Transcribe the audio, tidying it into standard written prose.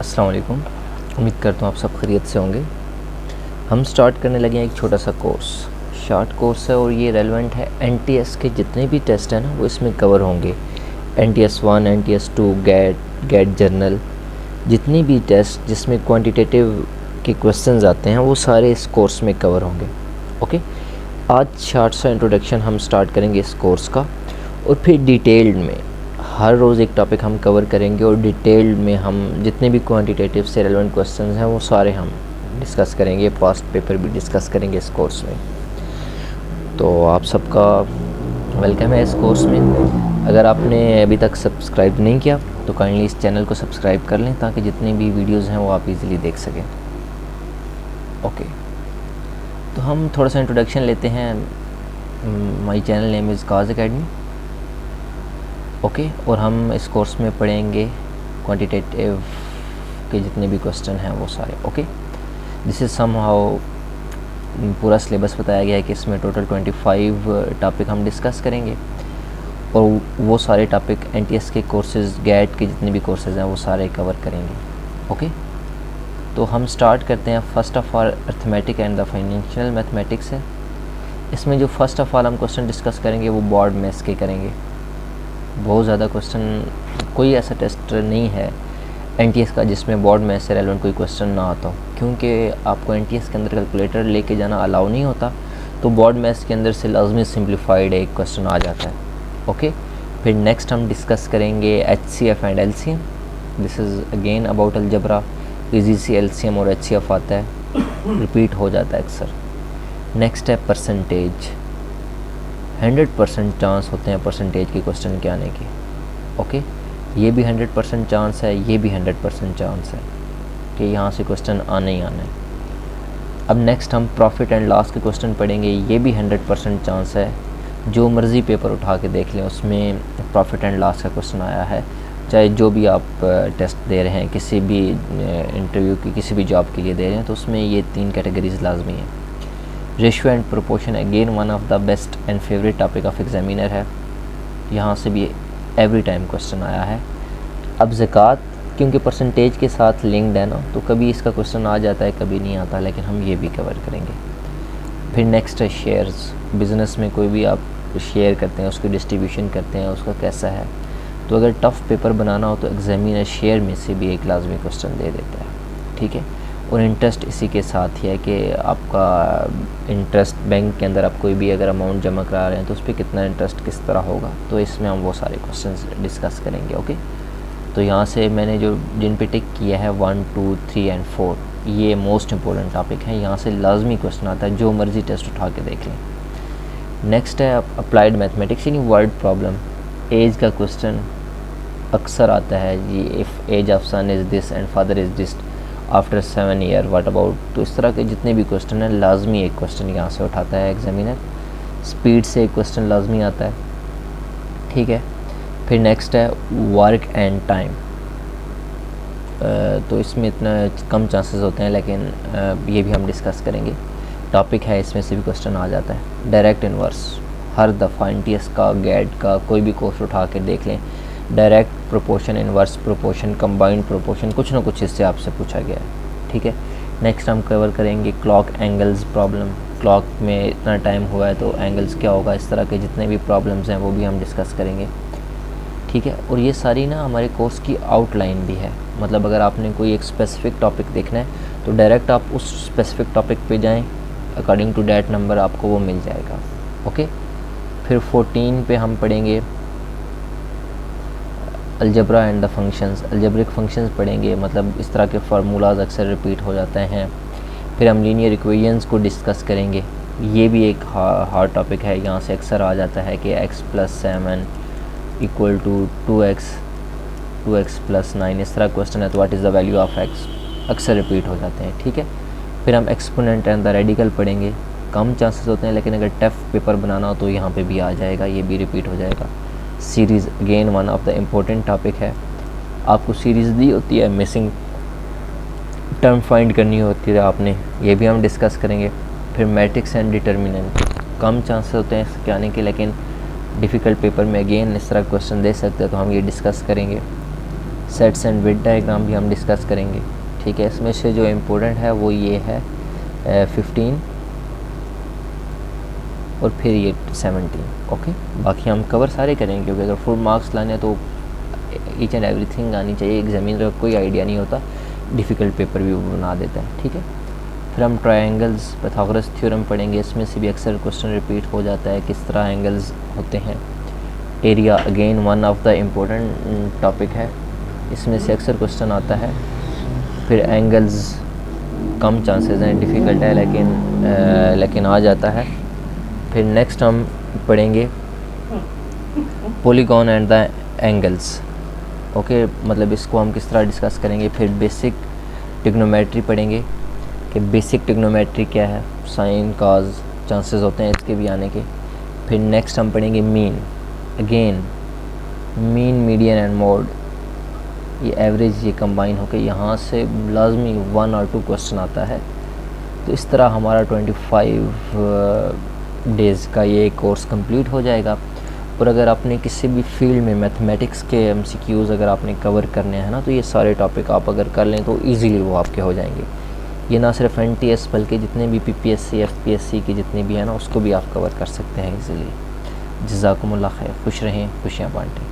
अस्सलाम वालेकुम। उम्मीद करता हूँ आप सब खैरियत से होंगे। हम स्टार्ट करने लगे हैं एक छोटा सा कोर्स, शॉर्ट कोर्स है और ये रेलेवेंट है एनटीएस के जितने भी टेस्ट हैं ना वो इसमें कवर होंगे। एनटीएस 1, एनटीएस 2, गेट जर्नल, जितनी भी टेस्ट जिसमें क्वांटिटेटिव के क्वेश्चंस आते हैं वो सारे इस कोर्स में कवर होंगे। ओके, आज शॉर्ट सा इंट्रोडक्शन हम स्टार्ट करेंगे इस कोर्स का और फिर डिटेल्ड में हर रोज़ एक टॉपिक हम कवर करेंगे और डिटेल्ड में हम जितने भी क्वांटिटेटिव से रेलेवेंट क्वेश्चंस हैं वो सारे हम डिस्कस करेंगे। पास्ट पेपर भी डिस्कस करेंगे इस कोर्स में। तो आप सबका वेलकम है इस कोर्स में। अगर आपने अभी तक सब्सक्राइब नहीं किया तो काइंडली इस चैनल को सब्सक्राइब कर लें ताकि जितनी भी वीडियोज़ हैं वो आप इजीली देख सकें। ओके, तो हम थोड़ा सा इंट्रोडक्शन लेते हैं। My channel name is cause academy. Okay, और हम इस कोर्स में पढ़ेंगे क्वांटिटेटिव के जितने भी क्वेश्चन हैं वो सारे। ओके, दिस इज़ समहाउ पूरा सिलेबस बताया गया है कि इसमें टोटल 25 टॉपिक हम डिस्कस करेंगे और वो सारे टॉपिक एनटीएस के कोर्सेज़, गेट के जितने भी कोर्सेज़ हैं वो सारे कवर करेंगे। ओके, तो हम स्टार्ट करते हैं। First of all arithmetic and the financial mathematics है। इसमें जो फर्स्ट ऑफ़ ऑल हम क्वेश्चन डिस्कस करेंगे वो बोर्ड मैथ्स के करेंगे। बहुत ज़्यादा क्वेश्चन, कोई ऐसा टेस्ट नहीं है एनटीएस का जिसमें बोर्ड मैथ्स से रेलेवेंट कोई क्वेश्चन ना आता हो, क्योंकि आपको एनटीएस के अंदर कैलकुलेटर लेके जाना अलाउ नहीं होता। तो बोर्ड मैथ्स के अंदर से लाजमी सिंप्लीफाइड एक क्वेश्चन आ जाता है। ओके, फिर नेक्स्ट हम डिस्कस करेंगे HCF and LCM. This is again about algebra. Easy see LCM और एचसीएफ आता है, रिपीट हो जाता है अक्सर। नेक्स्ट है परसेंटेज। 100% चांस होते हैं परसेंटेज के क्वेश्चन के आने के। ओके, ये भी 100% चांस है, ये भी 100% चांस है कि यहाँ से क्वेश्चन आने ही आना है। अब नेक्स्ट हम प्रॉफिट एंड लॉस के क्वेश्चन पढ़ेंगे। ये भी 100% चांस है, जो मर्ज़ी पेपर उठा के देख लें उसमें प्रॉफिट एंड लॉस का क्वेश्चन आया है। चाहे जो भी आप टेस्ट दे रहे हैं, किसी भी इंटरव्यू की किसी भी जॉब के लिए दे रहे हैं, तो उसमें ये 3 कैटेगरीज लाजमी हैं। Ratio and proportion again one of the best and favourite topic of examiner है। यहाँ से भी एवरी टाइम क्वेश्चन आया है। अब ज़कात, क्योंकि परसेंटेज के साथ लिंक्ड है ना, तो कभी इसका क्वेश्चन आ जाता है, कभी नहीं आता, लेकिन हम ये भी कवर करेंगे। फिर नेक्स्ट है शेयर्स। बिज़नेस में कोई भी आप शेयर करते हैं, उसकी डिस्ट्रीब्यूशन करते हैं, उसका कैसा है। तो अगर टफ़ पेपर बनाना हो तो एग्जामिनर शेयर में से भी एक लाजमी क्वेश्चन दे देता है। ठीक है, और इंटरेस्ट इसी के साथ ही है कि आपका इंटरेस्ट बैंक के अंदर आप कोई भी अगर अमाउंट जमा करा रहे हैं तो उस पर कितना इंटरेस्ट किस तरह होगा, तो इसमें हम वो सारे क्वेश्चंस डिस्कस करेंगे। ओके, तो यहाँ से मैंने जो जिन पे टिक किया है 1, 2, 3 एंड 4, ये मोस्ट इंपॉर्टेंट टॉपिक हैं। यहाँ से लाजमी क्वेश्चन आता है, जो मर्ज़ी टेस्ट उठा के देख लें। नेक्स्ट है अप्लाइड मैथमेटिक्स, यानी वर्ड प्रॉब्लम। एज का क्वेश्चन अक्सर आता है जी, if age of son is this and father is this after 7 year what about. तो इस तरह के जितने भी क्वेश्चन हैं लाजमी एक क्वेश्चन यहाँ से उठाता है एग्जामिनर। स्पीड से एक क्वेश्चन लाजमी आता है। ठीक है, फिर नेक्स्ट है वर्क एंड टाइम। तो इसमें इतना कम चांसेस होते हैं, लेकिन ये भी हम डिस्कस करेंगे। टॉपिक है, इसमें से भी क्वेश्चन आ जाता है। डायरेक्ट इन्वर्स, हर दफ़ा एनटीएस का, गेट का, कोई भी कोर्स उठा के देख लें, direct proportion, inverse proportion, combined proportion, कुछ ना कुछ इससे आपसे पूछा गया है। ठीक है, नेक्स्ट हम कवर करेंगे क्लॉक एंगल्स प्रॉब्लम। क्लॉक में इतना टाइम हुआ है तो एंगल्स क्या होगा, इस तरह के जितने भी प्रॉब्लम्स हैं वो भी हम डिस्कस करेंगे। ठीक है, और ये सारी ना हमारे कोर्स की आउटलाइन भी है। मतलब अगर आपने कोई एक स्पेसिफ़िक टॉपिक देखना है तो डायरेक्ट आप उस स्पेसिफ़िक टॉपिक पे जाएं, अकॉर्डिंग टू डैट नंबर आपको वो मिल जाएगा। ओके, फिर 14 पे हम पढ़ेंगे algebra and the functions. Algebraic functions पढ़ेंगे, मतलब इस तरह के फार्मूलाज अक्सर रिपीट हो जाते हैं। फिर हम लीनियर इक्वेशंस को डिस्कस करेंगे। ये भी एक हार्ड टॉपिक है, यहाँ से अक्सर आ जाता है कि x + 7 = 2x + 9, इस तरह क्वेश्चन है तो what is the value of x, अक्सर रिपीट हो जाते हैं। ठीक है, फिर हम एक्सपोनेंट एंड द रेडिकल पढ़ेंगे। कम चांसेस होते हैं, लेकिन अगर टफ पेपर बनाना हो तो यहाँ पे भी आ जाएगा, ये भी रिपीट हो जाएगा। Series again one of the important topic है। आपको सीरीज़ दी होती है, मिसिंग टर्म फाइंड करनी होती है आपने, ये भी हम डिस्कस करेंगे। फिर matrix and determinant, come chances होते हैं इसके आने के, लेकिन डिफ़िकल्ट पेपर में अगेन इस तरह क्वेश्चन दे सकते हैं, तो हम ये डिस्कस करेंगे। सेट्स एंड विड डायग्राम भी हम डिस्कस करेंगे, ठीक है। इसमें से जो इम्पोर्टेंट है वो ये है 15 और फिर ये 17, ओके। बाकी हम कवर सारे करेंगे, क्योंकि अगर फुल मार्क्स लाने तो ईच एंड एवरीथिंग आनी चाहिए। एग्जामिनर का कोई आइडिया नहीं होता, डिफ़िकल्ट पेपर भी वो बना देता है, ठीक है। फिर हम ट्रायंगल्स, पाइथागोरस थ्योरम पढ़ेंगे। इसमें से भी अक्सर क्वेश्चन रिपीट हो जाता है, किस तरह एंगल्स होते हैं। Area again one of the important topic है, इसमें से अक्सर क्वेश्चन आता है। फिर एंगल्स कम चांसेस हैं, डिफ़िकल्ट है, लेकिन आ जाता है। फिर नेक्स्ट हम पढ़ेंगे polygon and the angles, okay, मतलब इसको हम किस तरह डिस्कस करेंगे। फिर बेसिक ट्रिग्नोमेट्री पढ़ेंगे कि बेसिक ट्रिग्नोमेट्री क्या है, साइन कॉज चांसेस होते हैं इसके भी आने के। फिर नेक्स्ट हम पढ़ेंगे mean, again mean, median and mode, ये एवरेज, ये कंबाइन होकर यहाँ से लाजमी 1 और 2 क्वेश्चन आता है। तो इस तरह हमारा 25 डेज़ का ये कोर्स कंप्लीट हो जाएगा। और अगर आपने किसी भी फील्ड में मैथमेटिक्स के MCQs अगर आपने कवर करने हैं ना, तो ये सारे टॉपिक आप अगर कर लें तो इजीली वो आपके हो जाएंगे। ये ना सिर्फ NTS बल्कि जितने भी PPSC FPSC की जितनी भी है ना, उसको भी आप कवर कर सकते हैं इजीली। जज़ाकुमुल्लाह खैर, खुश रहें, खुशियाँ बांटें।